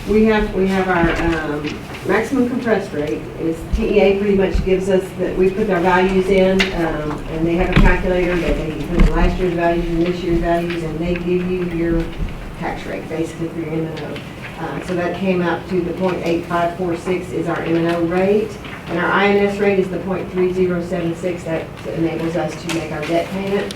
We have our maximum compressed rate is TEA pretty much gives us that we put our values in, and they have a calculator that they put last year's values and this year's values, and they give you your tax rate basically for your M&O. So that came out to the 0.8546 is our M&O rate, and our INS rate is the 0.3076. That enables us to make our debt payment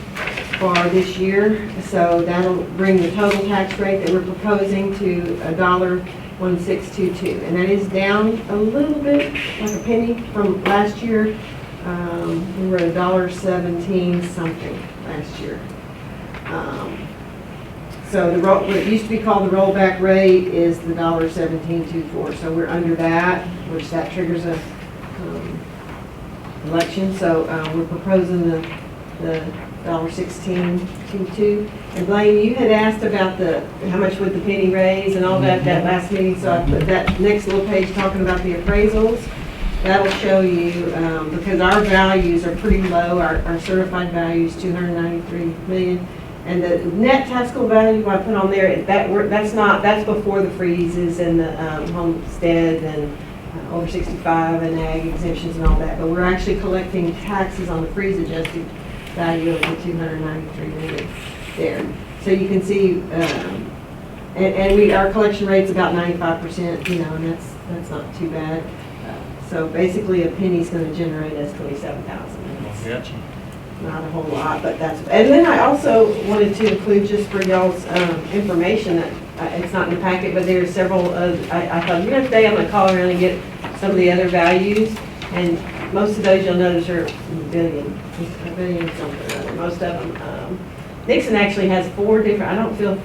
for this year. So that'll bring the total tax rate that we're proposing to $1.1622, and that is down a little bit, like a penny from last year. We were at $1.17 something last year. So what it used to be called the rollback rate is the $1.1724. So we're under that, which that triggers a election. So we're proposing the $1.1622. And Blaine, you had asked about how much would the penny raise and all that last meeting. So I put that next little page talking about the appraisals. That'll show you, because our values are pretty low, our certified value is $293 million. And the net taxable value I put on there, that's before the freezes and the homestead and over 65 and ag exemptions and all that. But we're actually collecting taxes on the freeze adjusted value of the $293 million there. So you can see, our collection rate's about 95%, and that's not too bad. So basically, a penny's going to generate us $27,000. Not a whole lot, but that's. And then I also wanted to include, just for y'all's information, that it's not in the packet, but there are several. I thought, today I'm going to call around and get some of the other values, and most of those you'll notice are a billion something. Most of them. Nixon actually has 4 different. I don't feel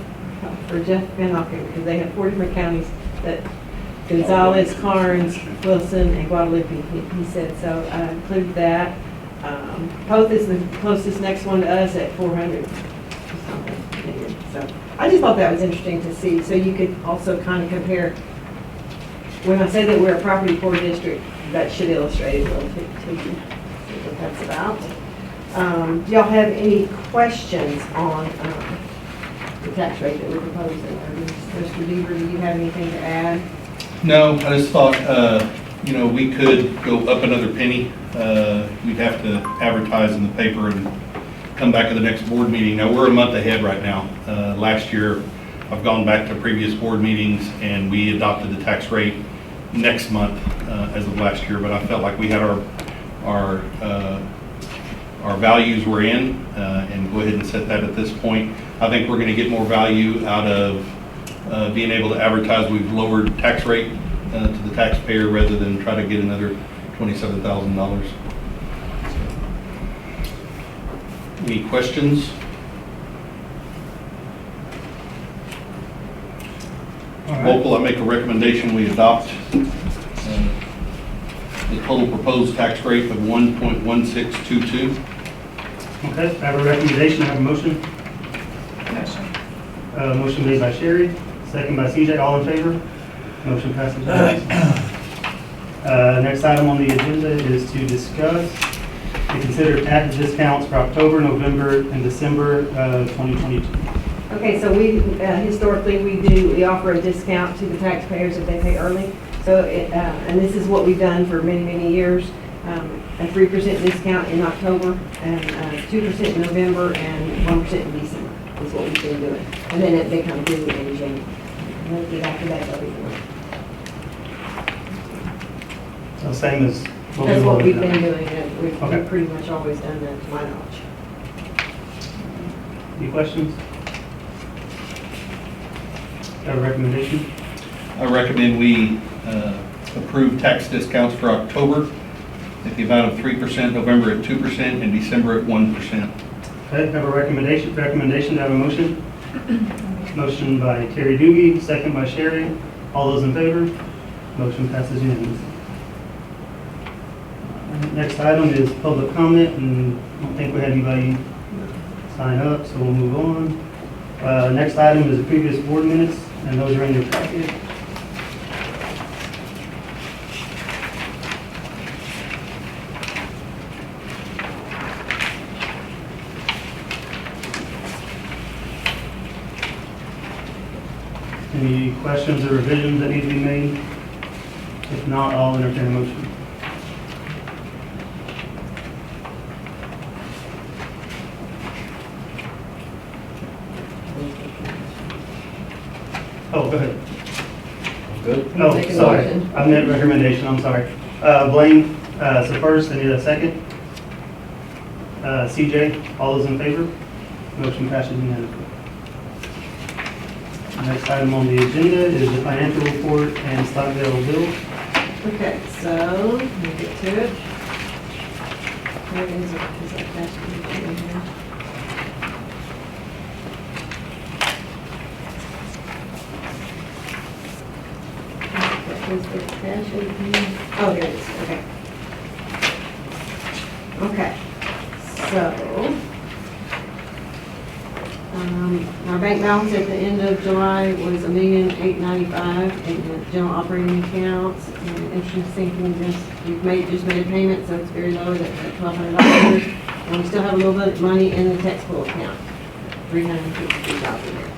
for Jeff Van Hocken because they have 4 different counties that. Gonzales, Carnes, Wilson, and Guadalupe, he said. So I included that. Poth is the closest next one to us at 400 something. So I just thought that was interesting to see. So you could also kind of compare. When I say that we're a property poor district, that should illustrate it a little bit to you. See what that's about. Do y'all have any questions on the tax rate that we're proposing? Mr. Deaver, do you have anything to add? No, I just thought, we could go up another penny. We'd have to advertise in the paper and come back to the next board meeting. Now, we're a month ahead right now. Last year, I've gone back to previous board meetings and we adopted the tax rate next month as of last year, but I felt like we had our values were in and go ahead and set that at this point. I think we're going to get more value out of being able to advertise. We've lowered tax rate to the taxpayer rather than try to get another $27,000. Any questions? Local, I make a recommendation we adopt the total proposed tax rate of 1.1622. Okay, I have a recommendation, I have a motion. Motion made by Sherry, second by CJ, all in favor? Motion passes. Next item on the agenda is to discuss and consider tax discounts for October, November, and December 2022. Okay, so we historically we offer a discount to the taxpayers if they pay early. So and this is what we've done for many years. A 3% discount in October, and 2% in November, and 1% in December is what we've been doing. And then they come due in January. And then after that, they'll be more. So same as what That's what we've done. been doing, and we've Okay. pretty much always done that, to my knowledge. Any questions? Have a recommendation? I recommend we approve tax discounts for October at the amount of 3%, November at 2%, and December at 1%. Okay, have a recommendation to have a motion. Motion by Terry Doogie, second by Sherry. All those in favor? Motion passes unanimously. Next item is public comment, and I don't think we had anybody sign up, so we'll move on. Next item is the previous board minutes, and those are in your packet. Any questions or revisions that need to be made? If not, I'll entertain a motion. Oh, go ahead. Good. Oh, Make a sorry. motion. I meant recommendation, I'm sorry. Blaine, so first, I need a second. CJ, all those in favor? Motion passes unanimously. Next item on the agenda is the financial report and Stockdale bill. Okay, so, let me get to it. Where is it? Is that cash in here? Is the cash in here? Oh, here it is, okay. Okay, so, our bank balance at the end of July was $1,895,000 in the general operating accounts, and interest sinking, we've just made a payment, so it's very low at $1,200. And we still have a little bit of money in the taxable account, $353,000 there.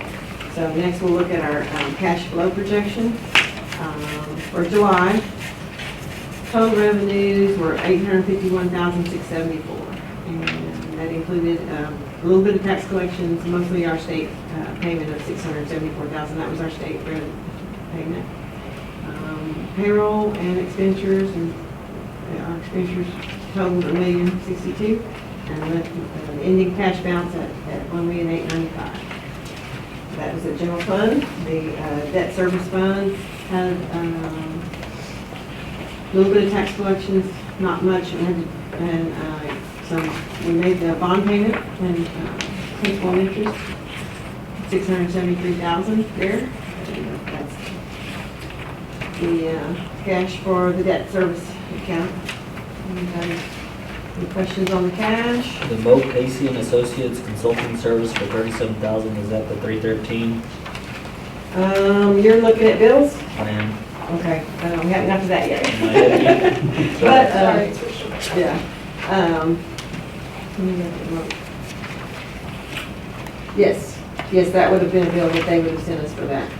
So next we'll look at our cash flow projection for July. Total revenues were $851,674, and that included a little bit of tax collections, mostly our state payment of $674,000. That was our state revenue payment. Payroll and expenditures, and our expenditures totaled $1,062,000, and the ending cash balance at $1,895,000. That was the general fund. The debt service fund had a little bit of tax collections, not much, and we made the bond payment and principal and interest, $673,000 there. And that's the cash for the debt service account. Any questions on the cash? The Moe Casey and Associates Consulting Service for $37,000, is that the 313 You're looking at bills? plan? Okay, we haven't got to that yet. Am I ahead But, yeah. Let me look at Moe. Yes, that would have been a bill that they would have sent us for that.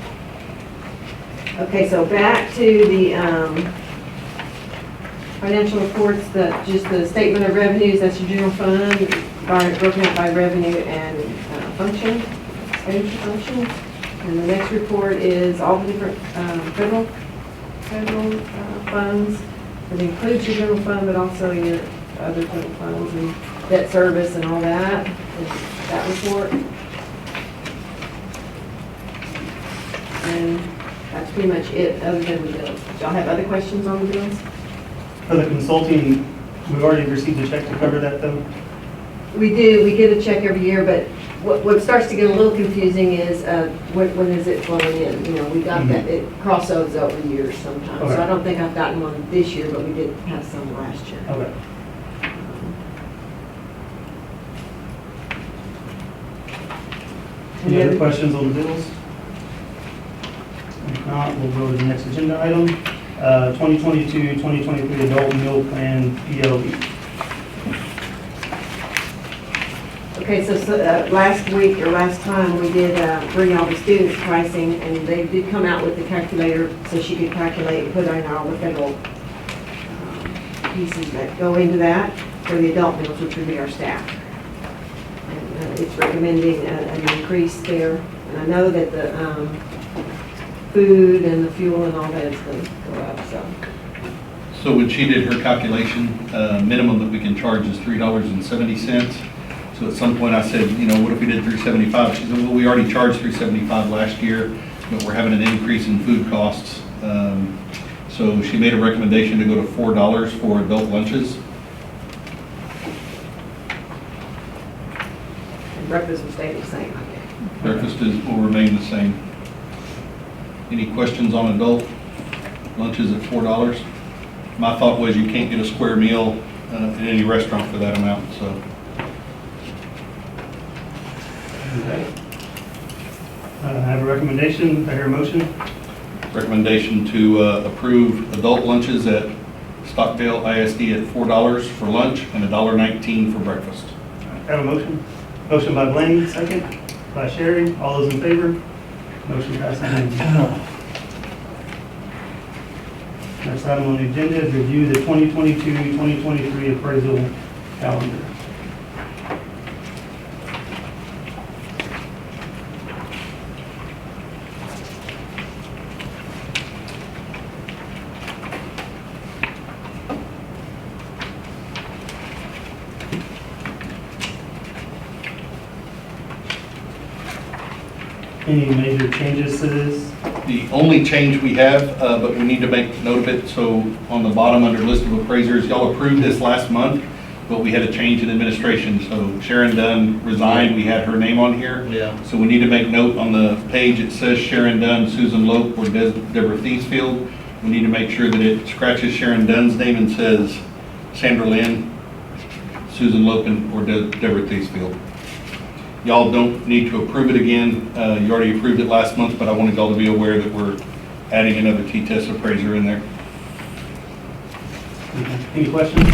Okay, so back to the financial reports, just the statement of revenues, that's your general fund, broken out by revenue and function, expenditure functions. And the next report is all the different federal funds. It includes your general fund, but also your other federal funds and debt service and all that, that report. And that's pretty much it, other than the bills. Do y'all have other questions on the bills? For the consulting, we've already received a check to cover that though? We do, we get a check every year, but what starts to get a little confusing is when is it flowing in? You know, we got that, it crosses over years sometimes. Okay. So I don't think I've gotten one this year, but we did have some last year. Okay. Any other questions on the bills? If not, we'll go to the next agenda item. 2022-2023 Adult Meal Plan PLE. Okay, so last week or last time, we did bring all the students' pricing, and they did come out with the calculator so she could calculate and put in all the federal pieces that go into that for the adult meals, which would be our staff. And it's recommending an increase there. And I know that the food and the fuel and all that is going to go up, so. So when she did her calculation, minimum that we can charge is $3.70. So at some point I said, you know, what if we did $3.75? She said, well, we already charged $3.75 last year, but we're having an increase in food costs. So she made a recommendation to go to $4 for adult lunches. And breakfast will stay the same, I guess. Breakfast will remain the same. Any questions on adult lunches at $4? My thought was you can't get a square meal in any restaurant for that amount, so. Okay. I have a recommendation. I hear a motion. Recommendation to approve adult lunches at Stockdale ISD at $4 for lunch and $1.19 for breakfast. I have a motion. Motion by Blaine, second by Sherry. All those in favor? Motion passes unanimously. Next item on the agenda is review the 2022-2023 appraisal calendar. Any major changes to this? The only change we have, but we need to make note of it, so on the bottom under list of appraisers, y'all approved this last month, but we had a change in administration, so Sharon Dunn resigned, we had her name on here. Yeah. So we need to make note on the page, it says Sharon Dunn, Susan Lope, or Deborah Thiesfield. We need to make sure that it scratches Sharon Dunn's name and says Sandra Lynn, Susan Lope, or Deborah Thiesfield. Y'all don't need to approve it again. You already approved it last month, but I wanted y'all to be aware that we're adding another T-test appraiser in there. Any questions?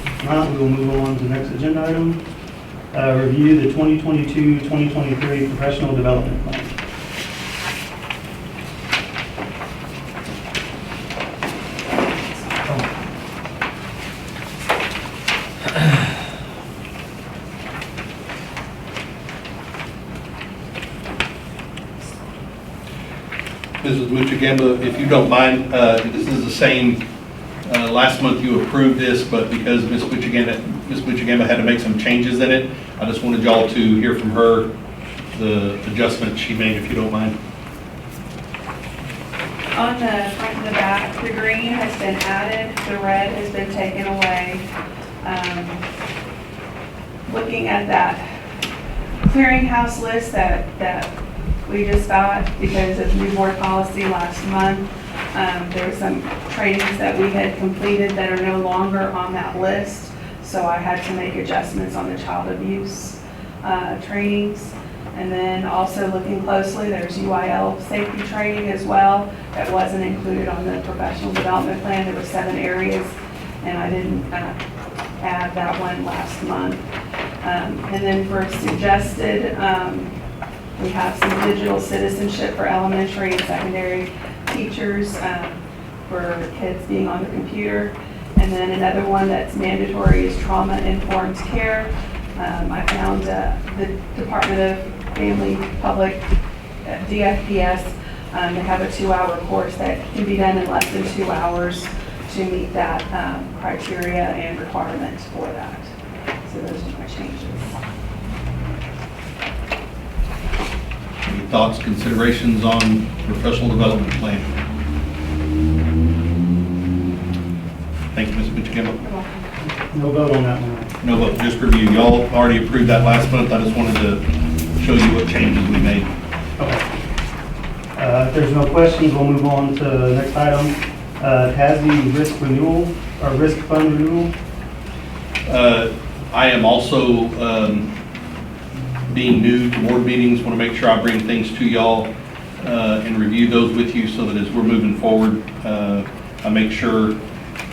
If not, we will move on to the next agenda item. Review the 2022-2023 professional development plan. Mrs. Muchagamba, if you don't mind, this is the same, last month you approved this, but because Ms. Muchagamba had to make some changes in it, I just wanted y'all to hear from her the adjustments she made, if you don't mind. On the front and the back, the green has been added, the red has been taken away. Looking at that clearinghouse list that we just got because of new board policy last month, there were some trainings that we had completed that are no longer on that list, so I had to make adjustments on the child abuse trainings. And then also looking closely, there's UIL safety training as well that wasn't included on the professional development plan. There were 7 areas, and I didn't add that one last month. And then for suggested, we have some digital citizenship for elementary and secondary teachers for kids being on the computer. And then another one that's mandatory is trauma-informed care. I found the Department of Family Public, DFPS, they have a 2-hour course that can be done in less than 2 hours to meet that criteria and requirements for that. So those are my changes. Any thoughts, considerations on professional development plan? Thank you, Ms. Muchagamba. No vote on that one. No vote, just review. Y'all already approved that last month. I just wanted to show you what changes we made. Okay. If there's no questions, we'll move on to the next item. TASB risk renewal, or risk fund renewal. I am also being new to board meetings, want to make sure I bring things to y'all and review those with you so that as we're moving forward, I make sure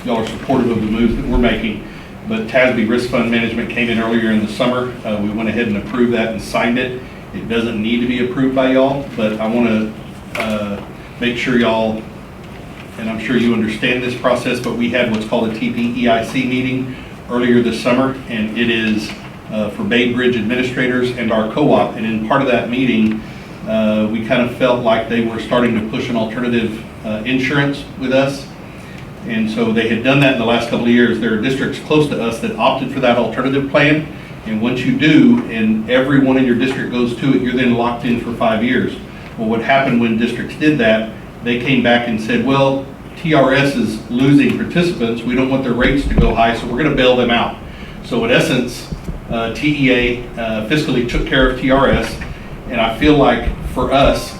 y'all are supportive of the moves that we're making. But TASB risk fund management came in earlier in the summer. We went ahead and approved that and signed it. It doesn't need to be approved by y'all, but I want to make sure y'all, and I'm sure you understand this process, but we had what's called a TPEIC meeting earlier this summer, and it is for Bay Bridge administrators and our co-op. And in part of that meeting, we kind of felt like they were starting to push an alternative insurance with us. And so they had done that in the last couple of years. There are districts close to us that opted for that alternative plan. And once you do, and everyone in your district goes to it, you're then locked in for 5 years. Well, what happened when districts did that, they came back and said, well, TRS is losing participants. We don't want their rates to go high, so we're going to bail them out. So in essence, TEA fiscally took care of TRS. And I feel like for us,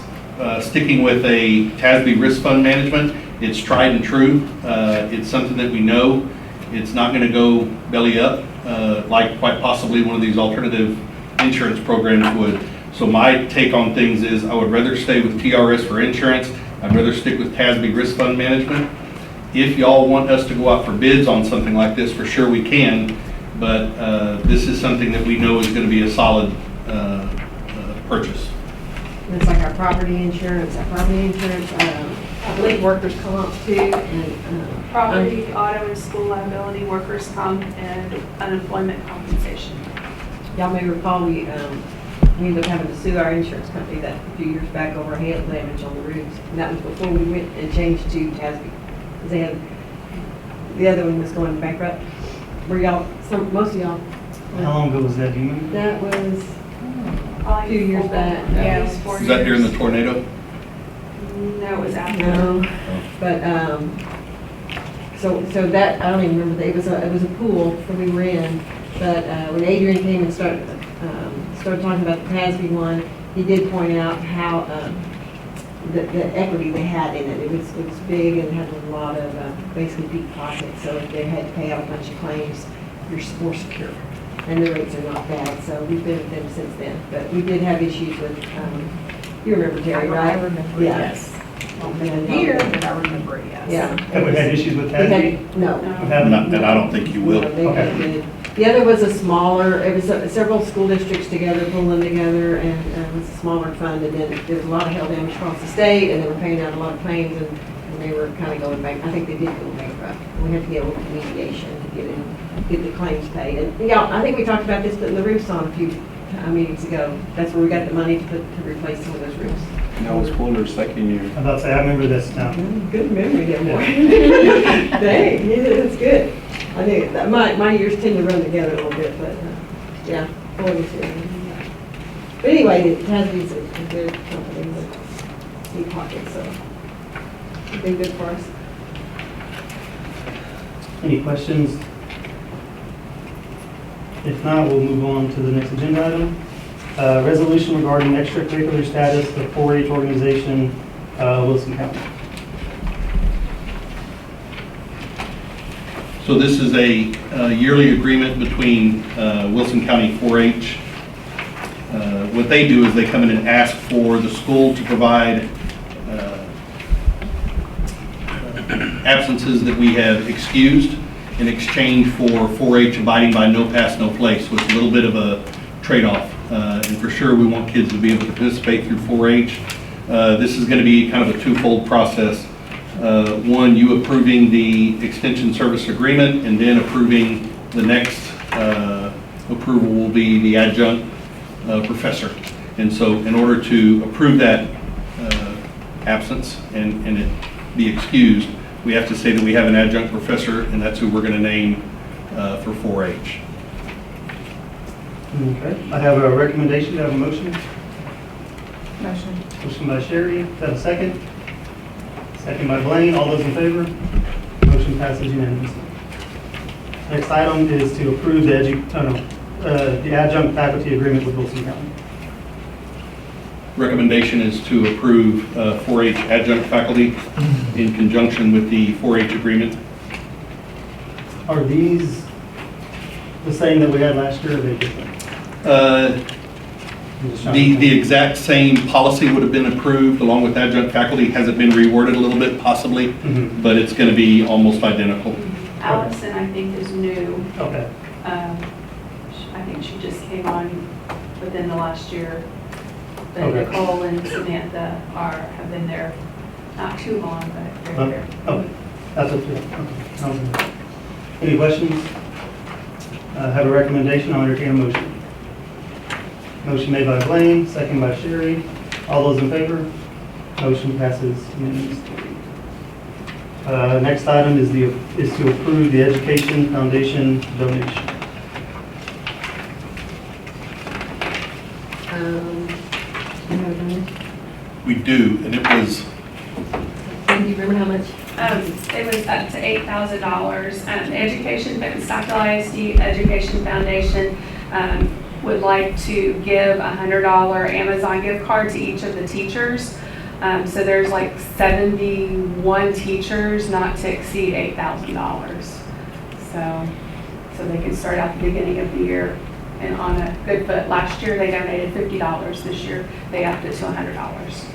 sticking with a TASB risk fund management, it's tried and true. It's something that we know. It's not going to go belly up like quite possibly one of these alternative insurance programs would. So my take on things is I would rather stay with TRS for insurance. I'd rather stick with TASB risk fund management. If y'all want us to go out for bids on something like this, for sure we can. But this is something that we know is going to be a solid purchase. It's like our property insurance, I believe workers' comp too, and, Property, auto and school liability, workers' comp, and unemployment compensation. y'all may recall, we ended up having to sue our insurance company that a few years back over hail damage on the roofs. And that was before we went and changed to TASB. Because they had, the other one was going bankrupt. Were y'all, most of y'all? How long ago was that, do you remember? That was Probably Few years 4 back. Yeah, it was 4 years. Is that during the tornado? No, it was after. No, but, so that, I don't even remember, it was a pool when we were in, but, when Adrian came and started talking about the TASB one, he did point out how, the equity they had in it. It was big and had a lot of, basically deep pockets, so if they had to pay out a bunch of claims, you're more secure. And the rates are not bad, so we've been with them since then. But we did have issues with, you remember Terry, right? I remember, Yeah. yes. Well, And, been here, but I remember, yes. Yeah. Have we had issues with We that? had- No. We No. haven't? And I don't think you will. No, they had Okay. good. The other was a smaller, it was several school districts together, pulling together, and it was a smaller fund, and then there was a lot of hail damage across the state, and they were paying out a lot of claims, and they were kind of going back, I think they did go bankrupt. We had to get over to mediation to get the claims paid. And, yeah, I think we talked about this, putting the roofs on a few meetings ago. That's where we got the money to replace some of those roofs. That was Fuller's second year. I'm about to say, I remember this now. Good memory there, boy. Dang, that's good. I think that my years tend to run together a little bit, but, yeah, boy, was good. But anyway, it has been a good company with deep pockets, so it's been good for us. Any questions? If not, we'll move on to the next agenda item. Resolution regarding extracurricular status of 4-H organization, Wilson County. So this is a yearly agreement between Wilson County 4-H. What they do is they come in and ask for the school to provide absences that we have excused in exchange for 4-H abiding by no pass, no play. So it's a little bit of a trade-off. And for sure, we want kids to be able to participate through 4-H. This is going to be kind of a twofold process. One, you approving the extension service agreement, and then approving the next approval will be the adjunct professor. And so in order to approve that absence and it be excused, we have to say that we have an adjunct professor, and that's who we're going to name for 4-H. Okay, I have a recommendation, do I have a motion? Motion. Motion by Sherry, do I have a second? Second by Blaine, all those in favor? Motion passes unanimously. Next item is to approve the adjunct faculty agreement with Wilson County. Recommendation is to approve 4-H adjunct faculty in conjunction with the 4-H agreement. Are these the same that we had last year, or are they different? I'm just trying to The think. exact same policy would have been approved along with adjunct faculty. Has it been reworded a little bit? Possibly, Mhm. but it's going to be almost identical. Allison, I think, is new. Okay, I think she just came on within the last year. But Okay. Nicole and Samantha have been there not too long, but they're okay, here. okay. That's what, okay. Sounds good. Any questions? Have a recommendation, I'll entertain a motion. Motion made by Blaine, second by Sherry. All those in favor? Motion passes unanimously. Next item is to approve the Education Foundation donation. You know, don't you? We do, and it was, Do you remember how much? It was up to $8,000. Stockdale ISD Education Foundation would like to give a $100 Amazon gift card to each of the teachers. So there's like 71 teachers, not to exceed $8,000. So they can start out the beginning of the year and on a good foot. Last year they donated $50. This year they upped it to $100.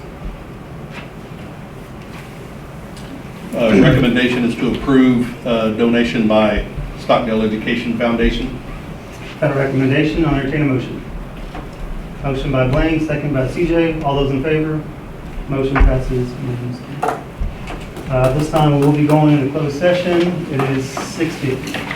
recommendation is to approve donation by Stockdale Education Foundation. Got a recommendation, I'll entertain a motion. Motion by Blaine, second by CJ. All those in favor? Motion passes unanimously. This time we will be going into closed session. It is 6:50.